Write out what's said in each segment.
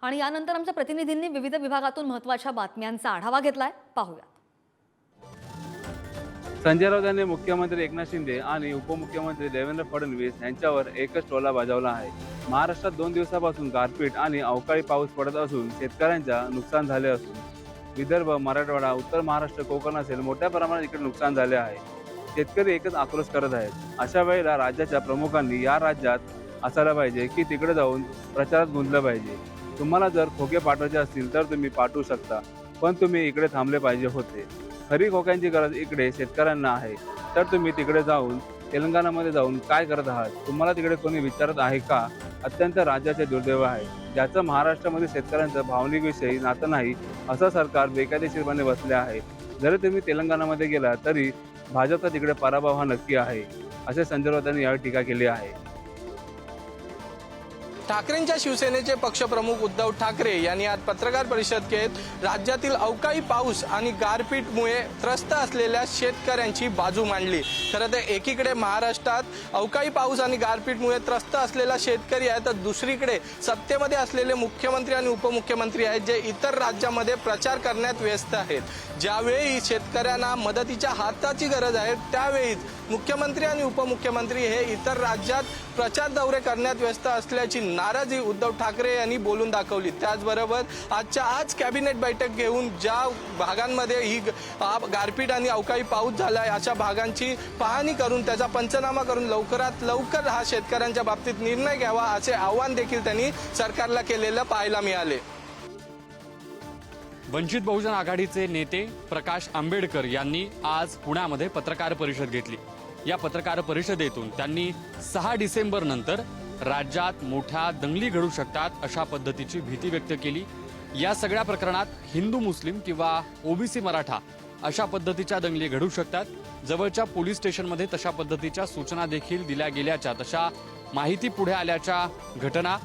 आणि यानंतर आमच्या प्रतिनिधींनी विविध विभागातून महत्त्वाच्या बातम्यांचा आढावा घेतलाय, पाहूया। संजय राऊत यांनी मुख्यमंत्री एकनाथ शिंदे आणि उपमुख्यमंत्री देवेंद्र फडणवीस यांच्यावर एकच टोला बजावला आहे। महाराष्ट्रात 2 दिवसापासून गारपीट आणि अवकाळी पाऊस पडत असून शेतकऱ्यांचे नुकसान झाले असून विदर्भ, मराठवाडा, उत्तर महाराष्ट्र, कोकण असेल मोठ्या प्रमाणात इकडे नुकसान झाले आहे। शेतकरी एकच आक्रोश करत आहेत। अशा वेळेला राज्याच्या प्रमुखांनी या राज्यात असायला पाहिजे की तिकडे जाऊन प्रचारात गुंतलं पाहिजे। तुम्हाला जर खोके पाठवायचे असतील तर तुम्ही पाठवू शकता, पण तुम्ही इकडे थांबले पाहिजे होते। खरी खोक्यांची गरज इकडे शेतकऱ्यांना आहे, तर तुम्ही तिकडे जाऊन तेलंगणामध्ये जाऊन काय करत आहात? तुम्हाला तिकडे कोणी विचारत आहे का? अत्यंत राज्याचे दुर्दैव आहे, ज्याचं महाराष्ट्रामध्ये शेतकऱ्यांचं भावनिक विषयी नातं नाही असं सरकार बेकायदेशीरपणे बसले आहे। जरी तुम्ही तेलंगणामध्ये गेला तरी भाजपचा तिकडे पराभव हा नक्की आहे, असे संजय राऊत यांनी यावेळी टीका केली आहे। ठाकरेंच्या शिवसेनेचे पक्षप्रमुख उद्धव ठाकरे यांनी आज पत्रकार परिषद घेत राज्यातील अवकाळी पाऊस आणि गारपीटमुळे त्रस्त असलेल्या शेतकऱ्यांची बाजू मांडली। खरं तर एकीकडे महाराष्ट्रात अवकाळी पाऊस आणि गारपीटमुळे त्रस्त असलेला शेतकरी आहे, तर दुसरीकडे सत्तेमध्ये असलेले मुख्यमंत्री आणि उपमुख्यमंत्री आहेत जे इतर राज्यामध्ये प्रचार करण्यात व्यस्त आहेत। ज्यावेळी शेतकऱ्यांना मदतीच्या हाताची गरज आहे त्यावेळीच मुख्यमंत्री आणि उपमुख्यमंत्री हे इतर राज्यात प्रचार दौरे करण्यात व्यस्त असल्याची नाराजी उद्धव ठाकरे यांनी बोलून दाखवली। त्याचबरोबर आजच्या आज कॅबिनेट बैठक घेऊन ज्या भागांमध्ये ही गारपीट आणि अवकाळी पाऊस झाला आहे अशा भागांची पाहणी करून त्याचा पंचनामा करून लवकरात लवकर हा शेतकऱ्यांच्या बाबतीत निर्णय घ्यावा असे आवाहन देखील त्यांनी सरकारला केलेलं पाहायला मिळाले। वंचित बहुजन आघाडीचे नेते प्रकाश आंबेडकर यांनी आज पुण्यामध्ये पत्रकार परिषद घेतली। या पत्रकार परिषदेतून त्यांनी 6 डिसेंबर नंतर राज्यात मोठ्या दंगली घडू शकतात अशा पद्धतीची भीती व्यक्त केली। या सगळ्या प्रकरणात हिंदू मुस्लिम किंवा ओबीसी मराठा अशा पद्धतीच्या दंगली घडू शकतात। जवळच्या पोलीस स्टेशनमध्ये तशा पद्धतीच्या सूचना देखील दिल्या गेल्याच्या तशा माहिती पुढे आल्याच्या घटना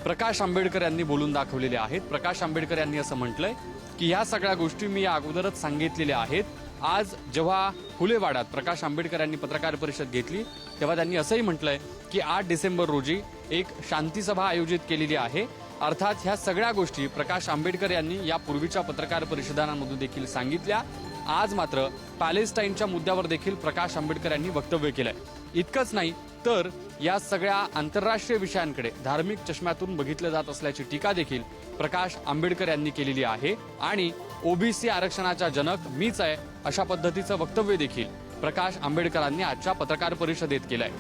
प्रकाश आंबेडकर यांनी बोलून दाखवलेल्या आहेत। प्रकाश आंबेडकर यांनी असं म्हटलंय की ह्या सगळ्या गोष्टी मी अगोदरच सांगितलेल्या आहेत। आज जेव्हा फुलेवाड्यात प्रकाश आंबेडकर यांनी पत्रकार परिषद घेतली तेव्हा त्यांनी असंही म्हटलंय की 8 डिसेंबर रोजी एक शांती सभा आयोजित केलेली आहे। अर्थात ह्या सगळ्या गोष्टी प्रकाश आंबेडकर यांनी या पूर्वीच्या पत्रकार परिषदांमधून देखील सांगितल्या। आज मात्र पॅलेस्टाईनच्या मुद्द्यावर देखील प्रकाश आंबेडकर यांनी वक्तव्य केलंय। इतकंच नाही तर या सगळ्या आंतरराष्ट्रीय विषयांकडे धार्मिक चष्म्यातून बघितलं जात असल्याची टीका देखील प्रकाश आंबेडकर यांनी केलेली आहे आणि ओबीसी आरक्षणाचा जनक मीच आहे अशा पद्धतीचं वक्तव्य देखील प्रकाश आंबेडकरांनी आजच्या पत्रकार परिषदेत केलंय।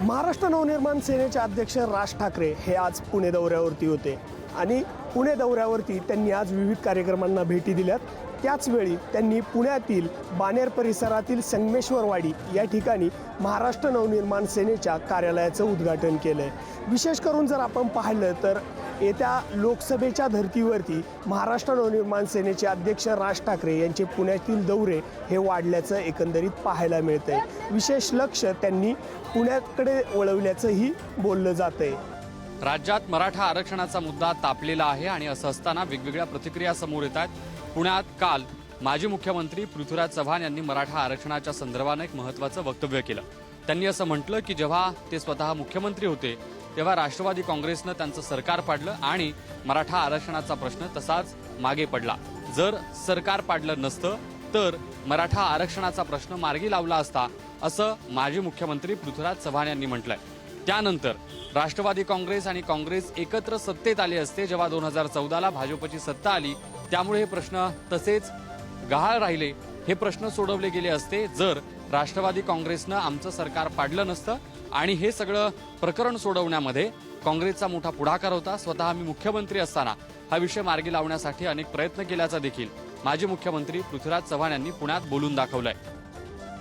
महाराष्ट्र नवनिर्माण सेनेचे अध्यक्ष राज ठाकरे हे आज पुणे दौऱ्यावरती होते आणि पुणे दौऱ्यावरती त्यांनी आज विविध कार्यक्रमांना भेटी दिल्यात। त्याचवेळी त्यांनी पुण्यातील बाणेर परिसरातील संगमेश्वरवाडी या ठिकाणी महाराष्ट्र नवनिर्माण सेनेच्या कार्यालयाचं उद्घाटन केलंय। विशेष करून जर आपण पाहिलं तर येत्या लोकसभेच्या धर्तीवरती महाराष्ट्र नवनिर्माण सेनेचे अध्यक्ष राज ठाकरे यांचे पुण्यातील दौरे हे वाढल्याचं एकंदरीत पाहायला मिळतंय। विशेष लक्ष त्यांनी पुण्याकडे वळवल्याचंही बोललं जातंय। राज्यात मराठा आरक्षणाचा मुद्दा तापलेला आहे आणि असं असताना वेगवेगळ्या प्रतिक्रिया समोर येतात। पुण्यात काल माजी मुख्यमंत्री पृथ्वीराज चव्हाण यांनी मराठा आरक्षणाच्या संदर्भाने एक महत्त्वाचं वक्तव्य केलं। त्यांनी असं म्हटलं की जेव्हा ते स्वतः मुख्यमंत्री होते तेव्हा राष्ट्रवादी काँग्रेसनं त्यांचं सरकार पाडलं आणि मराठा आरक्षणाचा प्रश्न तसाच मागे पडला। जर सरकार पाडलं नसतं तर मराठा आरक्षणाचा प्रश्न मार्गी लावला असता असं माजी मुख्यमंत्री पृथ्वीराज चव्हाण यांनी म्हटलंय। त्यानंतर राष्ट्रवादी काँग्रेस आणि काँग्रेस एकत्र सत्तेत आले असते जेव्हा 2014ला भाजपची सत्ता आली, त्यामुळे हे प्रश्न तसेच गहाळ राहिले। हे प्रश्न सोडवले गेले असते जर राष्ट्रवादी काँग्रेसनं आमचं सरकार पाडलं नसतं आणि हे सगळं प्रकरण सोडवण्यामध्ये काँग्रेसचा मोठा पुढाकार होता। स्वतः मी मुख्यमंत्री असताना हा विषय मार्गी लावण्यासाठी अनेक प्रयत्न केल्याचा देखील माजी मुख्यमंत्री पृथ्वीराज चव्हाण यांनी पुण्यात बोलून दाखवलंय।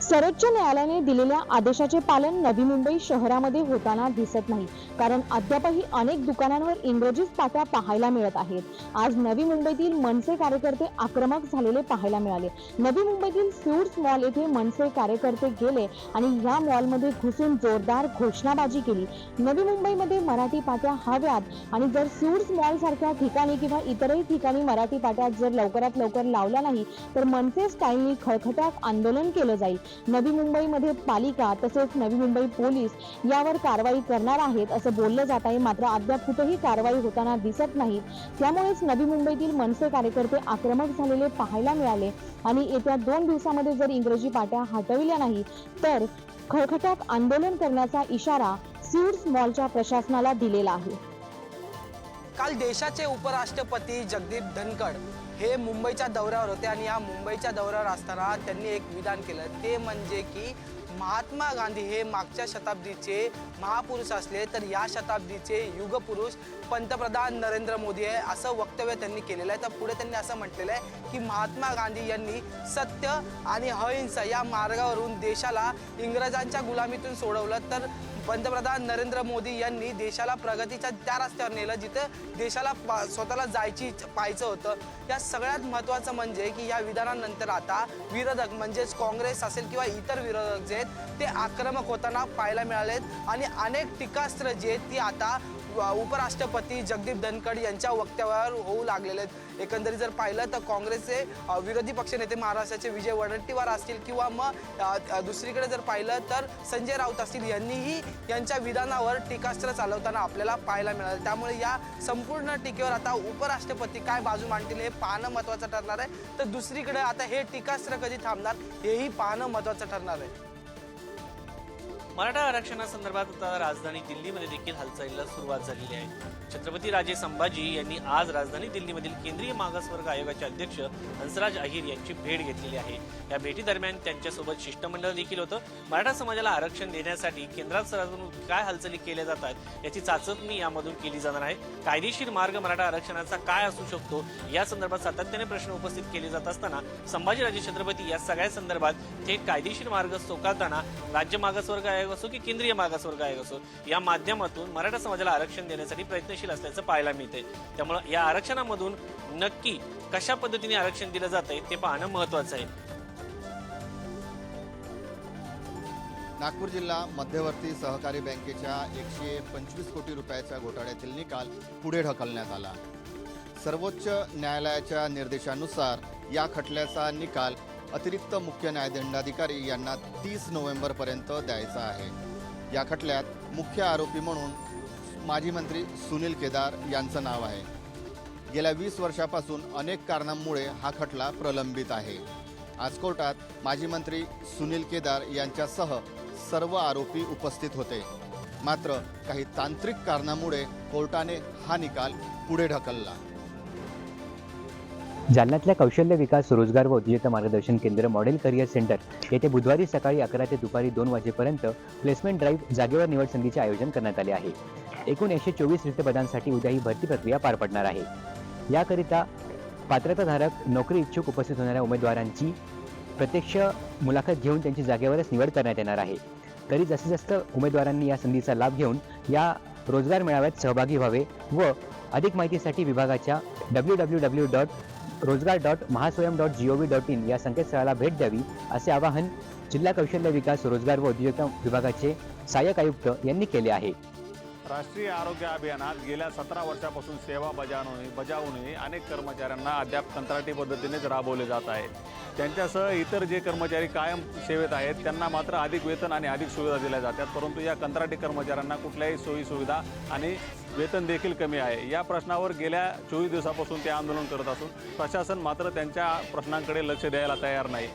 सर्वोच्च न्यायालयाने दिलेल्या आदेशाचे पालन नवी मुंबई शहरामध्ये होताना दिसत नाही, कारण अद्यापही अनेक दुकानांवर इंग्रजीच पाट्या पाहायला मिळत आहेत। आज नवी मुंबईतील मनसे कार्यकर्ते आक्रमक झालेले पाहायला मिळाले। नवी मुंबईतील स्यूट्स मॉल येथे मनसे कार्यकर्ते गेले आणि या मॉलमध्ये घुसून जोरदार घोषणाबाजी केली। नवी मुंबईमध्ये मराठी पाट्या हव्यात आणि जर स्यूट्स मॉल सारख्या ठिकाणी किंवा इतरही ठिकाणी मराठी पाट्या जर लवकरात लवकर लावल्या नाही तर मनसे स्टाईलनी खळखटाक आंदोलन केलं जाईल। नवी मुंबईमध्ये पालिका तसेच नवी मुंबई पोलीस यावर कारवाई करणार आहेत असं बोललं जात आहे. मात्र अद्याप कुठेही कारवाई होताना दिसत नाही. त्यामुळेच नवी मुंबईतील मनसे कार्यकर्ते आक्रमक झालेले पाहायला मिळाले आणि येत्या 2 दिवसामध्ये जर इंग्रजी पाट्या हटविल्या नाही तर खळखटाक आंदोलन करण्याचा इशारा सीड्स मॉलच्या प्रशासनाला दिलेला आहे. काल देशाचे उपराष्ट्रपती जगदीप धनखड हे मुंबईच्या दौऱ्यावर होते आणि या मुंबईच्या दौऱ्यावर असताना त्यांनी एक विधान केलं, ते म्हणजे की महात्मा गांधी हे मागच्या शताब्दीचे महापुरुष असले तर या शताब्दीचे युगपुरुष पंतप्रधान नरेंद्र मोदी आहे असं वक्तव्य त्यांनी केलेलं आहे. तर पुढे त्यांनी असं म्हटलेलं आहे की महात्मा गांधी यांनी सत्य आणि अहिंसा या मार्गावरून देशाला इंग्रजांच्या गुलामीतून सोडवलं, तर पंतप्रधान नरेंद्र मोदी यांनी देशाला प्रगतीच्या त्या रस्त्यावर नेलं जिथे देशाला स्वतःला पाहायचं होतं. या सगळ्यात महत्त्वाचं म्हणजे की या विधानानंतर आता विरोधक म्हणजेच काँग्रेस असेल किंवा इतर विरोधक जे आहेत ते आक्रमक होताना पाहायला मिळालेत आणि अनेक टीकास्त्र जे आहेत ती आता उपराष्ट्रपती जगदीप धनखड यांच्या वक्तव्यावर होऊ लागलेले आहेत. एकंदरीत जर पाहिलं तर काँग्रेसचे विरोधी पक्षनेते महाराष्ट्राचे विजय वडेट्टीवार असतील किंवा मग दुसरीकडे जर पाहिलं तर संजय राऊत असतील, यांनीही यांच्या विधानावर टीकास्त्र चालवताना आपल्याला पाहायला मिळालं. त्यामुळे या संपूर्ण टीकेवर आता उपराष्ट्रपती काय बाजू मांडतील हे पाहणं महत्त्वाचं ठरणार आहे. तर दुसरीकडे आता हे टीकास्त्र कधी थांबणार हेही पाहणं महत्त्वाचं ठरणार आहे. मराठा आरक्षणासंदर्भात आता राजधानी दिल्लीमध्ये देखील हालचालीला सुरुवात झालेली आहे. छत्रपती राजे संभाजी यांनी आज राजधानी दिल्लीमधील केंद्रीय मागासवर्ग आयोगाचे अध्यक्ष हंसराज अहिर यांची भेट घेतलेली आहे. या भेटीदरम्यान त्यांच्यासोबत शिष्टमंडळ देखील होतं. मराठा समाजाला आरक्षण देण्यासाठी केंद्रात स्तरातून काय हालचाली केल्या जातात याची चाचपणी यामधून केली जाणार आहे. कायदेशीर मार्ग मराठा आरक्षणाचा काय असू शकतो या संदर्भात सातत्याने प्रश्न उपस्थित केले जात असताना संभाजीराजे छत्रपती या सगळ्या संदर्भात थेट कायदेशीर मार्ग स्वीकारताना राज्य मागासवर्ग आयोग असो की केंद्रीय मागासवर्ग आयोग असो या माध्यमातून मराठा समाजाला आरक्षण देण्यासाठी प्रयत्नशील असल्याचं पाहायला मिळते. त्यामुळे या आरक्षणामधून नक्की कशा पद्धतीने आरक्षण दिलं जात आहे ते पाहणं महत्त्वाचं आहे. नागपूर जिल्हा मध्यवर्ती सहकारी बँकेच्या 125 कोटी रुपयाच्या घोटाळ्यातील निकाल पुढे ढकलण्यात आला. सर्वोच्च न्यायालयाच्या निर्देशानुसार या खटल्याचा निकाल अतिरिक्त मुख्य न्यायदंडाधिकारी यांना 30 नोव्हेंबरपर्यंत द्यायचा आहे. या खटल्यात मुख्य आरोपी म्हणून माजी मंत्री सुनील केदार यांचं नाव आहे. गेल्या 20 वर्षापासून अनेक कारणांमुळे हा खटला प्रलंबित आहे. आज कोर्टात माजी मंत्री सुनील केदार यांच्यासह सर्व आरोपी उपस्थित होते. मात्र काही तांत्रिक कारणामुळे कोर्टाने हा निकाल पुढे ढकलला. जालन्यातल्या कौशल्य विकास रोजगार व उद्योजकता मार्गदर्शन केंद्र मॉडेल करिअर सेंटर येथे बुधवारी सकाळी 11 ते दुपारी 2 वाजेपर्यंत प्लेसमेंट ड्राईव्ह जागेवर निवड संधीचे आयोजन करण्यात आले आहे. एकूण 124 रिक्त पदांसाठी उद्या ही भरती प्रक्रिया पार पडणार आहे. याकरिता पात्रताधारक नोकरी इच्छुक उपस्थित होणाऱ्या उमेदवारांची प्रत्यक्ष मुलाखत घेऊन त्यांची जागेवरच निवड करण्यात येणार आहे. तरी जास्तीत जास्त उमेदवारांनी या संधीचा लाभ घेऊन या रोजगार मेळाव्यात सहभागी व्हावे व अधिक माहितीसाठी विभागाच्या www.rozgar.mahaswayam.gov.in या संकेतस्थळाला भेट द्यावी असे आवाहन जिल्हा कौशल्य विकास रोजगार व उद्योजकता विभागाचे सहाय्यक आयुक्त यांनी केले आहे. राष्ट्रीय आरोग्य अभियानात गेल्या 17 वर्षापासून सेवा बजावूनही अनेक कर्मचाऱ्यांना अद्याप कंत्राटी पद्धतीनेच राबवले जात आहे. त्यांच्यासह इतर जे कर्मचारी कायम सेवेत आहेत त्यांना मात्र अधिक वेतन आणि अधिक सुविधा दिल्या जातात, परंतु या कंत्राटी कर्मचाऱ्यांना कुठल्याही सोयी सुविधा आणि वेतन देखील कमी आहे. या प्रश्नावर गेल्या 24 दिवसापासून ते आंदोलन करत असून प्रशासन मात्र त्यांच्या प्रश्नांकडे लक्ष द्यायला तयार नाही.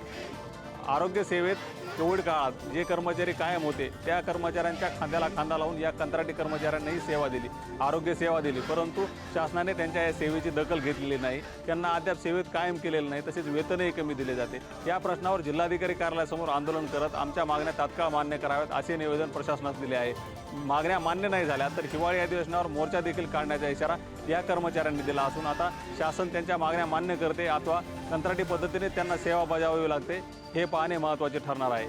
आरोग्य सेवेत कोविड काळात जे कर्मचारी कायम होते त्या कर्मचाऱ्यांच्या खांद्याला खांदा लावून या कंत्राटी कर्मचाऱ्यांनाही सेवा दिली, आरोग्य सेवा दिली, परंतु शासनाने त्यांच्या या सेवेची दखल घेतलेली नाही. त्यांना अद्याप सेवेत कायम केलेलं नाही, तसेच वेतनही कमी दिले जाते. या प्रश्नावर जिल्हाधिकारी कार्यालयासमोर आंदोलन करत आमच्या मागण्या तात्काळ मान्य कराव्यात असे निवेदन प्रशासनास दिले आहे. मागण्या मान्य नाही झाल्या तर हिवाळी अधिवेशनावर मोर्चा देखील काढण्याचा इशारा या कर्मचाऱ्यांनी दिला असून आता शासन त्यांच्या मागण्या मान्य करते अथवा कंत्राटी पद्धतीने त्यांना सेवा बजावावी लागते हे पाहणे महत्त्वाचे ठरणार आहे.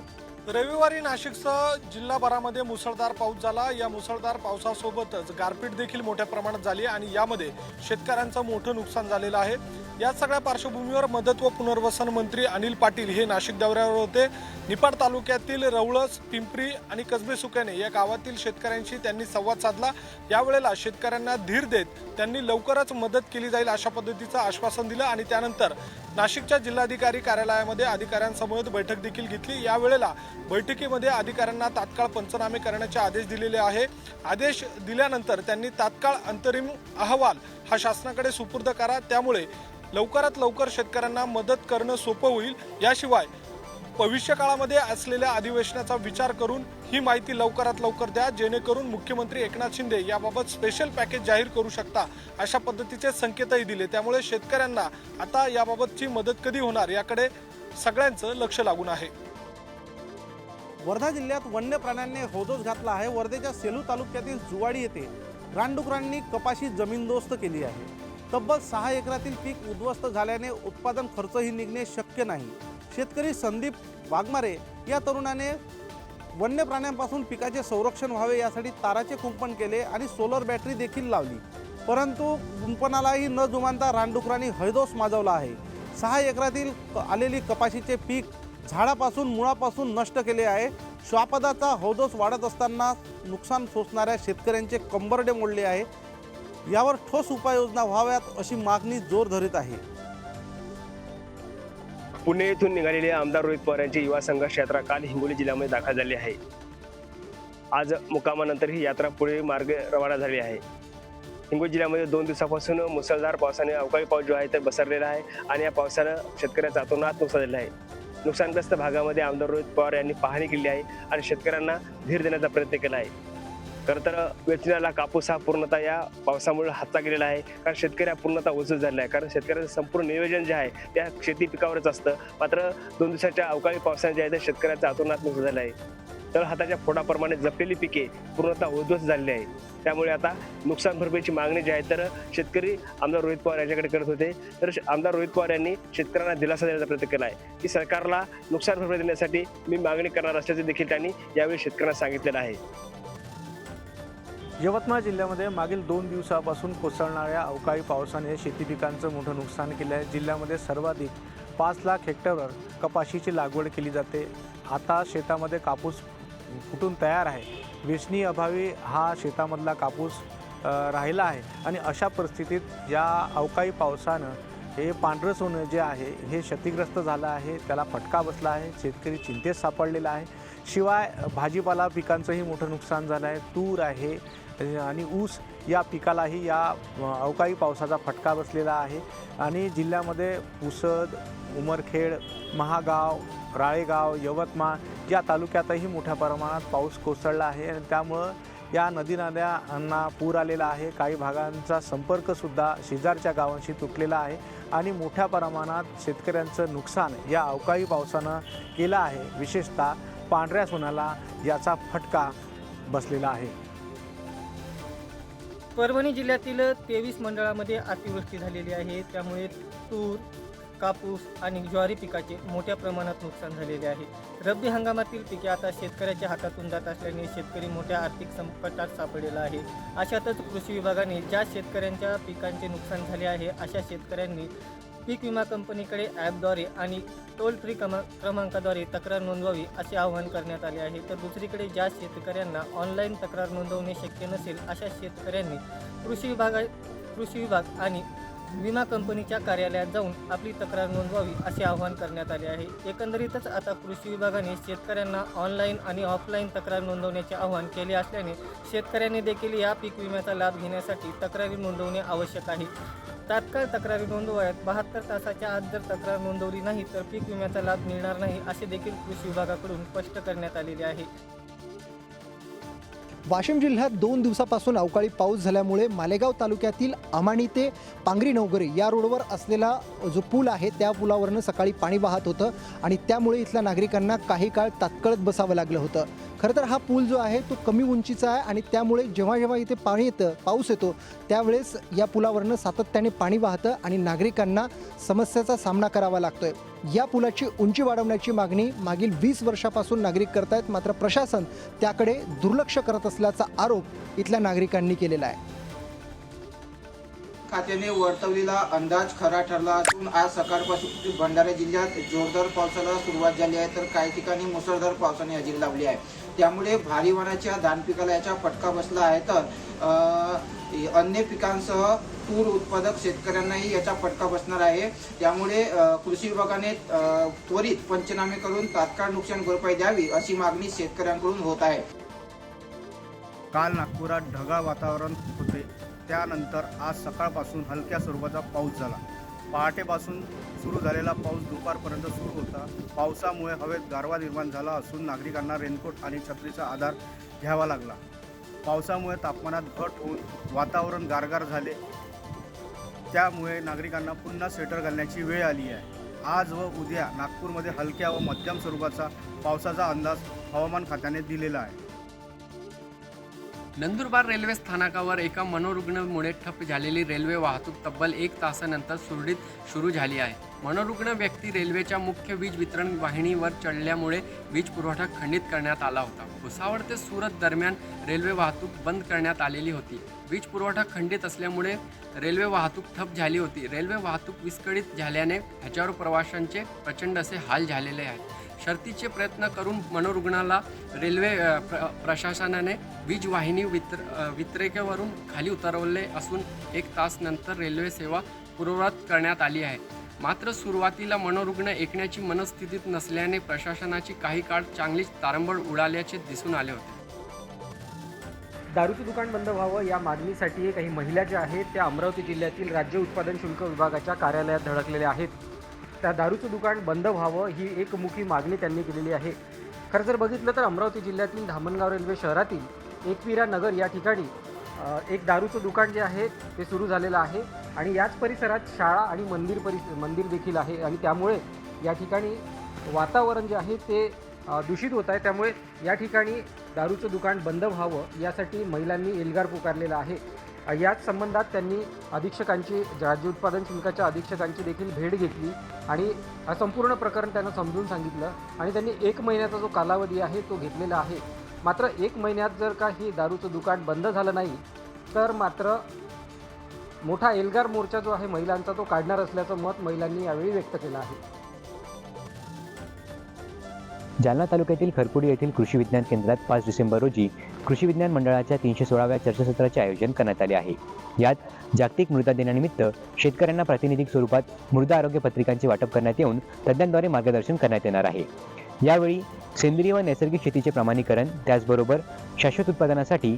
रविवारी नाशिकसह जिल्हाभरामध्ये मुसळधार पाऊस झाला. या मुसळधार पावसासोबतच गारपीट देखील मोठ्या प्रमाणात झाली आणि यामध्ये शेतकऱ्यांचं मोठं नुकसान झालेलं आहे. या सगळ्या पार्श्वभूमीवर मदत व पुनर्वसन मंत्री अनिल पाटील हे नाशिक दौऱ्यावर होते. निपाड तालुक्यातील रवळस, पिंपरी आणि कसबे सुक्याने या गावातील शेतकऱ्यांशी त्यांनी संवाद साधला. यावेळेला शेतकऱ्यांना धीर देत त्यांनी लवकरच मदत केली जाईल अशा पद्धतीचं आश्वासन दिलं आणि त्यानंतर नाशिकच्या जिल्हाधिकारी कार्यालयामध्ये अधिकाऱ्यांसमवेत बैठक देखील घेतली. यावेळेला बैठकीमध्ये अधिकाऱ्यांना तात्काळ पंचनामे करण्याचे आदेश दिलेले आहे. आदेश दिल्यानंतर त्यांनी तात्काळ अंतरिम अहवाल हा शासनाकडे सुपूर्द करा, त्यामुळे लवकरात लवकर शेतकऱ्यांना मदत करणं सोपं होईल. याशिवाय भविष्यकाळामध्ये असलेल्या अधिवेशनाचा विचार करून ही माहिती लवकरात लवकर द्या, जेणेकरून मुख्यमंत्री एकनाथ शिंदे याबाबत स्पेशल पॅकेज जाहीर करू शकता अशा पद्धतीचे संकेतही दिले. त्यामुळे शेतकऱ्यांना आता याबाबतची मदत कधी होणार याकडे सगळ्यांचं लक्ष लागून आहे. वर्धा जिल्ह्यात वन्य प्राण्यांनी होदोस घातला आहे. वर्धेच्या सेलू तालुक्यातील जुवाडी येथे रानडुकरांनी कपाशी जमीनदोस्त केली आहे. तब्बल 6 एकरातील पीक उद्ध्वस्त झाल्याने उत्पादन खर्चही निघणे शक्य नाही. शेतकरी संदीप वाघमारे या तरुणाने वन्य प्राण्यांपासून पिकाचे संरक्षण व्हावे यासाठी ताराचे कुंपण केले आणि सोलर बॅटरी देखील लावली, परंतु कुंपणालाही न जुमानता रानडुकरांनी हैदोस माजवला आहे. 6 एकरातील आलेली कपाशीचे पीक झाडापासून मुळापासून नष्ट केले आहे. श्वापदाचा हौदोस वाढत असताना नुकसान सोसणाऱ्या शेतकऱ्यांचे कंबरडे मोडले आहे. यावर ठोस उपाययोजना व्हाव्यात अशी मागणी जोर धरीत आहे. पुणे येथून निघालेले आमदार रोहित पवार यांची युवा संघर्ष यात्रा काल हिंगोली जिल्ह्यामध्ये दाखल झाली आहे. आज मुक्कामानंतर ही यात्रा पुढे मार्ग रवाना झाली आहे. हिंगोली जिल्ह्यामध्ये 2 दिवसापासून मुसळधार पावसाने अवकाळी पाऊस जो आहे तर बसरलेला आहे आणि या पावसानं शेतकऱ्याचं अतोनात नुकसान झालेलं आहे. नुकसानग्रस्त भागामध्ये आमदार रोहित पवार यांनी पाहणी केली आहे आणि शेतकऱ्यांना धीर देण्याचा प्रयत्न केला आहे. खरं तर वेचण्याला कापूस हा पूर्णतः या पावसामुळे हातचा गेलेला आहे, कारण शेतकरी हा पूर्णतः ओझूर झालेला आहे. कारण शेतकऱ्याचं संपूर्ण नियोजन जे आहे त्या शेती पिकावरच असतं. मात्र 2 दिवसाच्या अवकाळी पावसाने जे आहे ते शेतकऱ्याचं अतोनात नुकसान झालं आहे. तर हाताच्या फोडाप्रमाणे जपलेली पिके पूर्णतः उद्ध्वस्त झालेली आहे. त्यामुळे आता नुकसान भरपाईची मागणी जी आहे तर शेतकरी आमदार रोहित पवार यांच्याकडे करत होते. तर आमदार रोहित पवार यांनी शेतकऱ्यांना दिलासा देण्याचा प्रयत्न केला आहे की सरकारला नुकसान भरपाई देण्यासाठी मी मागणी करणार असल्याचे देखील त्यांनी यावेळी शेतकऱ्यांना सांगितलेलं आहे. यवतमाळ जिल्ह्यामध्ये मागील 2 दिवसापासून कोसळणाऱ्या अवकाळी पावसाने शेती पिकांचं मोठं नुकसान केलं आहे. जिल्ह्यामध्ये सर्वाधिक 5 लाख हेक्टरवर कपाशीची लागवड केली जाते. आता शेतामध्ये कापूस फुटून तयार आहे. वेचणी अभावी हा शेतामधला कापूस राहिला आहे आणि अशा परिस्थितीत या अवकाळी पावसानं हे पांढरं सोनं जे आहे हे क्षतिग्रस्त झालं आहे, त्याला फटका बसला आहे. शेतकरी चिंतेत सापडलेला आहे. शिवाय भाजीपाला पिकांचंही मोठं नुकसान झालं आहे. तूर आहे आणि ऊस या पिकालाही या अवकाळी पावसाचा फटका बसलेला आहे. आणि जिल्ह्यामध्ये पुसद, उमरखेड, महागाव, राळेगाव, यवतमाळ या तालुक्यातही मोठ्या प्रमाणात पाऊस कोसळला आहे आणि त्यामुळं या नदी नाल्यांना पूर आलेला आहे. काही भागांचा संपर्कसुद्धा शेजारच्या गावांशी तुटलेला आहे आणि मोठ्या प्रमाणात शेतकऱ्यांचं नुकसान या अवकाळी पावसानं केलं आहे. विशेषतः पांढऱ्या सोन्याला याचा फटका बसलेला आहे. परभणी जिल्ह्यातील 23 मंडळामध्ये अतिवृष्टी झालेली आहे. त्यामुळे तूर, कापूस आणि ज्वारी पिकाचे मोठ्या प्रमाणात नुकसान झालेले आहे. रब्बी हंगामातील पिके आता शेतकऱ्याच्या हातातून जात असल्याने शेतकरी मोठ्या आर्थिक संकटात सापडलेला आहे. अशातच कृषी विभागाने ज्या शेतकऱ्यांच्या पिकांचे नुकसान झाले आहे अशा शेतकऱ्यांनी पीक विमा कंपनीकडे ॲपद्वारे आणि टोल फ्री क्रमांकाद्वारे तक्रार नोंदवावी असे आवाहन करण्यात आले आहे. तर दुसरीकडे ज्या शेतकऱ्यांना ऑनलाईन तक्रार नोंदवणे शक्य नसेल अशा शेतकऱ्यांनी कृषी विभाग आणि विमा कंपनीच्या कार्यालयात जाऊन आपली तक्रार नोंदवावी असे आवाहन करण्यात आले आहे. एकंदरीतच आता कृषी विभागाने शेतकऱ्यांना ऑनलाईन आणि ऑफलाईन तक्रार नोंदवण्याचे आवाहन केले असल्याने शेतकऱ्यांनी देखील या पीक विम्याचा लाभ घेण्यासाठी तक्रारी नोंदवणे आवश्यक आहे. तात्काळ तक्रारी नोंदवाव्यात. 72 तासाच्या आत जर तक्रार नोंदवली नाही तर पीक विम्याचा लाभ मिळणार नाही असे देखील कृषी विभागाकडून स्पष्ट करण्यात आलेले आहे. वाशिम जिल्ह्यात 2 दिवसापासून अवकाळी पाऊस झाल्यामुळे मालेगाव तालुक्यातील अमाणी ते पांगरी नवगरे या रोडवर असलेला जो पूल आहे त्या पुलावरनं सकाळी पाणी वाहत होतं आणि त्यामुळे इथल्या नागरिकांना काही काळ तात्काळत बसावं लागलं होतं. खरं तर हा पूल जो आहे तो कमी उंचीचा आहे आणि त्यामुळे जेव्हा जेव्हा इथे पाणी येतं, पाऊस येतो, त्यावेळेस या पुलावरनं सातत्याने पाणी वाहतं आणि नागरिकांना समस्याचा सामना करावा लागतोय. या पुलाची उंची वाढवण्याची मागणी मागील 20 वर्षापासून नागरिक करतायत, मात्र प्रशासन त्याकडे दुर्लक्ष करत असल्याचा आरोप इथल्या नागरिकांनी केलेला आहे. खात्याने वर्तवलेला अंदाज खरा ठरला असून आज सकाळपासून भंडारा जिल्ह्यात जोरदार पावसाला सुरुवात झाली आहे, तर काही ठिकाणी मुसळधार पावसाने हजेरी लावली आहे. त्यामुळे भारी वाऱ्याच्या धान पिकाला याचा फटका बसला आहे, तर अन्य पिकांसह तूर उत्पादक शेतकऱ्यांनाही याचा फटका बसणार आहे. त्यामुळे कृषी विभागाने त्वरित पंचनामे करून तात्काळ नुकसान भरपाई द्यावी अशी मागणी शेतकऱ्यांकडून होत आहे. काल नागपुरात ढगाळ वातावरण होते, त्यानंतर आज सकाळपासून हलक्या स्वरूपाचा पाऊस झाला. पहाटेपासून सुरू झालेला पाऊस दुपारपर्यंत सुरू होता. पावसामुळे हवेत गारवा निर्माण झाला असून नागरिकांना रेनकोट आणि छत्रीचा आधार घ्यावा लागला. पावसामुळे तापमानात घट होऊन वातावरण गारगार झाले, त्यामुळे नागरिकांना पुन्हा स्वेटर घालण्याची वेळ आली आहे. आज व उद्या नागपूरमध्ये हलक्या व मध्यम स्वरूपाचा पावसाचा अंदाज हवामान खात्याने दिलेला आहे. नंदुरबार रेल्वे स्थानकावर एका मनोरुग्णामुळे ठप्प झालेली रेल्वे वाहतूक तब्बल 1 तासानंतर सुरळीत सुरू झाली आहे. मनोरुग्ण व्यक्ती रेल्वेच्या मुख्य वीज वितरण वाहिनीवर चढल्यामुळे वीज पुरवठा खंडित करण्यात आला होता. भुसावळ ते सुरत दरम्यान रेल्वे वाहतूक बंद करण्यात आलेली होती. वीज पुरवठा खंडित असल्यामुळे रेल्वे वाहतूक ठप्प झाली होती. रेल्वे वाहतूक विस्कळीत झाल्याने हजारो प्रवाशांचे प्रचंड असे हाल झालेले आहेत. शर्थीचे प्रयत्न करून मनोरुग्णाला रेल्वे प्रशासनाने वीज वाहिनी वितरकावरून खाली उतरवले असून 1 तास नंतर रेल्वे सेवा पूर्ववत करण्यात आली आहे. मात्र सुरुवातीला मनोरुग्ण ऐकण्याची मनस्थितीत नसल्याने प्रशासनाची काही काळ चांगलीच तारंबळ उडाल्याचे दिसून आले होते. दारूचं दुकान बंद व्हावं या मागणीसाठी काही महिला ज्या आहेत त्या अमरावती जिल्ह्यातील राज्य उत्पादन शुल्क विभागाच्या कार्यालयात धडकलेल्या आहेत. त्या दारूचं दुकान बंद व्हावं ही एकमुखी मागणी त्यांनी केलेली आहे. खरं जर बघितलं तर अमरावती जिल्ह्यातील धामणगाव रेल्वे शहरातील एकविरा नगर या ठिकाणी एक दारूचं दुकान जे आहे ते सुरू झालेलं आहे आणि याच परिसरात शाळा आणि मंदिर देखील आहे आणि त्यामुळे या ठिकाणी वातावरण जे आहे ते दूषित होत आहे. त्यामुळे या ठिकाणी दारूचं दुकान बंद व्हावं यासाठी महिलांनी एल्गार पुकारलेला आहे. याच संबंधात त्यांनी अधीक्षकांची राज्य उत्पादन शुल्काच्या अधीक्षकांची देखील भेट घेतली आणि हा संपूर्ण प्रकरण त्यांना समजून सांगितलं आणि त्यांनी 1 महिन्याचा जो कालावधी आहे तो घेतलेला आहे. मात्र 1 महिन्यात जर का ही दारूचं दुकान बंद झालं नाही तर मात्र मोठा एल्गार मोर्चा जो आहे महिलांचा तो काढणार असल्याचं मत महिलांनी यावेळी व्यक्त केलं आहे. जालना तालुक्यातील खरपुडी येथील कृषी विज्ञान केंद्रात 5 डिसेंबर रोजी कृषी विज्ञान मंडळाच्या 316व्या चर्चासत्राचे आयोजन करण्यात आले आहे. यात जागतिक मृदा दिनानिमित्त शेतकऱ्यांना प्रातिनिधिक स्वरूपात मृदा आरोग्य पत्रिकांचे वाटप करण्यात येऊन तज्ज्ञांद्वारे मार्गदर्शन करण्यात येणार आहे. यावेळी सेंद्रिय व नैसर्गिक शेतीचे प्रमाणीकरण, त्याचबरोबर शाश्वत उत्पादनासाठी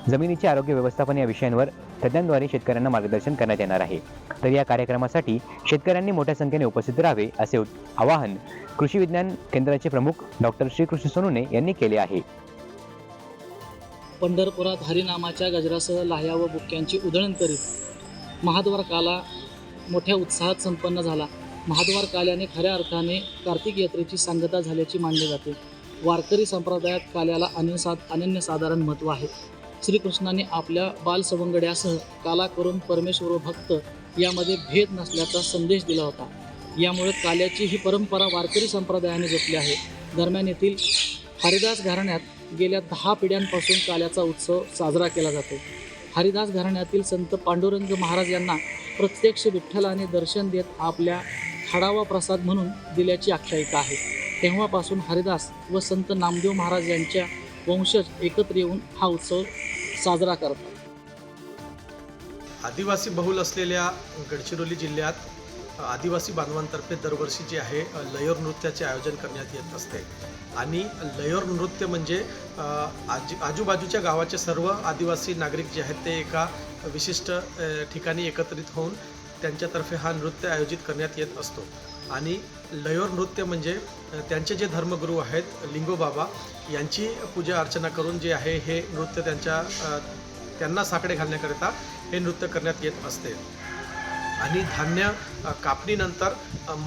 जमिनीचे आरोग्य व्यवस्थापन या विषयांवर तज्ज्ञांद्वारे शेतकऱ्यांना मार्गदर्शन करण्यात येणार आहे. तर या कार्यक्रमासाठी शेतकऱ्यांनी मोठ्या संख्येने उपस्थित राहावे असे आवाहन कृषी विज्ञान केंद्राचे प्रमुख डॉक्टर श्रीकृष्ण सोनुने यांनी केले आहे. पंढरपुरात हरिनामाच्या गजरासह लाह्या व बुक्क्यांची उधळण करीत महाद्वार काला मोठ्या उत्साहात संपन्न झाला. महाद्वार काल्याने खऱ्या अर्थाने कार्तिक यात्रेची सांगता झाल्याची मानले जाते. वारकरी संप्रदायात काल्याला अनन्यसाधारण महत्त्व आहे. श्रीकृष्णाने आपल्या बालसवंगड्यासह काला करून परमेश्वर व भक्त यामध्ये भेद नसल्याचा संदेश दिला होता. यामुळे काल्याची ही परंपरा वारकरी संप्रदायाने जपली आहे. दरम्यान येथील हरिदास घराण्यात गेल्या 10 पिढ्यांपासून काल्याचा उत्सव साजरा केला जातो. हरिदास घराण्यातील संत पांडुरंग महाराज यांना प्रत्यक्ष विठ्ठलाने दर्शन देत आपल्या खाडावा प्रसाद म्हणून दिल्याची आख्यायिका आहे. तेव्हापासून हरिदास व संत नामदेव महाराज यांच्या वंशज एकत्र येऊन हा उत्सव साजरा करतात. आदिवासी बहुल असलेल्या गडचिरोली जिल्ह्यात आदिवासी बांधवांतर्फे दरवर्षी जे आहे लयर नृत्याचे आयोजन करण्यात येत असते आणि लयर नृत्य म्हणजे आजूबाजूच्या गावाचे सर्व आदिवासी नागरिक जे आहेत ते एका विशिष्ट ठिकाणी एकत्रित होऊन त्यांच्यातर्फे हा नृत्य आयोजित करण्यात येत असतो. आणि लयर नृत्य म्हणजे त्यांचे जे धर्मगुरू आहेत लिंगोबाबा यांची पूजा अर्चना करून जे आहे हे नृत्य त्यांना साकडे घालण्याकरिता हे नृत्य करण्यात येत असते. आणि धान्य कापणीनंतर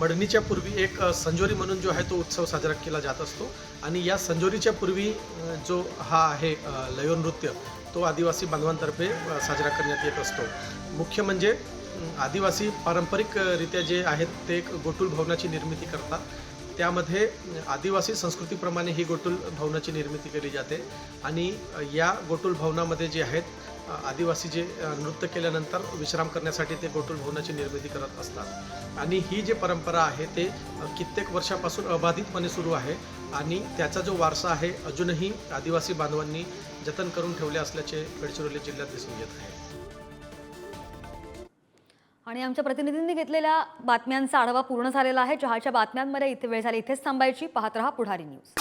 मडणीच्या पूर्वी एक संजोरी म्हणून जो आहे तो उत्सव साजरा केला जात असतो आणि या संजोरीच्या पूर्वी जो हा आहे लयोर नृत्य तो आदिवासी बांधवांतर्फे साजरा करण्यात येत असतो. मुख्य म्हणजे आदिवासी पारंपरिकरित्या जे आहेत ते एक गोटूल भवनाची निर्मिती करतात. त्यामध्ये आदिवासी संस्कृतीप्रमाणे ही गोटूल भवनाची निर्मिती केली जाते आणि या गोटूल भवनामध्ये जे आहेत आदिवासी जे नृत्य केल्यानंतर विश्राम करण्यासाठी ते गोटूल भवनाची निर्मिती करत असतात आणि ही जी परंपरा आहे ते कित्येक वर्षापासून अबाधितपणे सुरू आहे आणि त्याचा जो वारसा आहे अजूनही आदिवासी बांधवांनी जतन करून ठेवले असल्याचे गडचिरोली जिल्ह्यात दिसून येत आहे. आणि आमच्या प्रतिनिधींनी घेतलेल्या बातम्यांचा आढावा पूर्ण झालेला आहे. चहाच्या बातम्यांमध्ये इथे वेळ झाली इथेच थांबायची. पाहत रहा पुढारी न्यूज.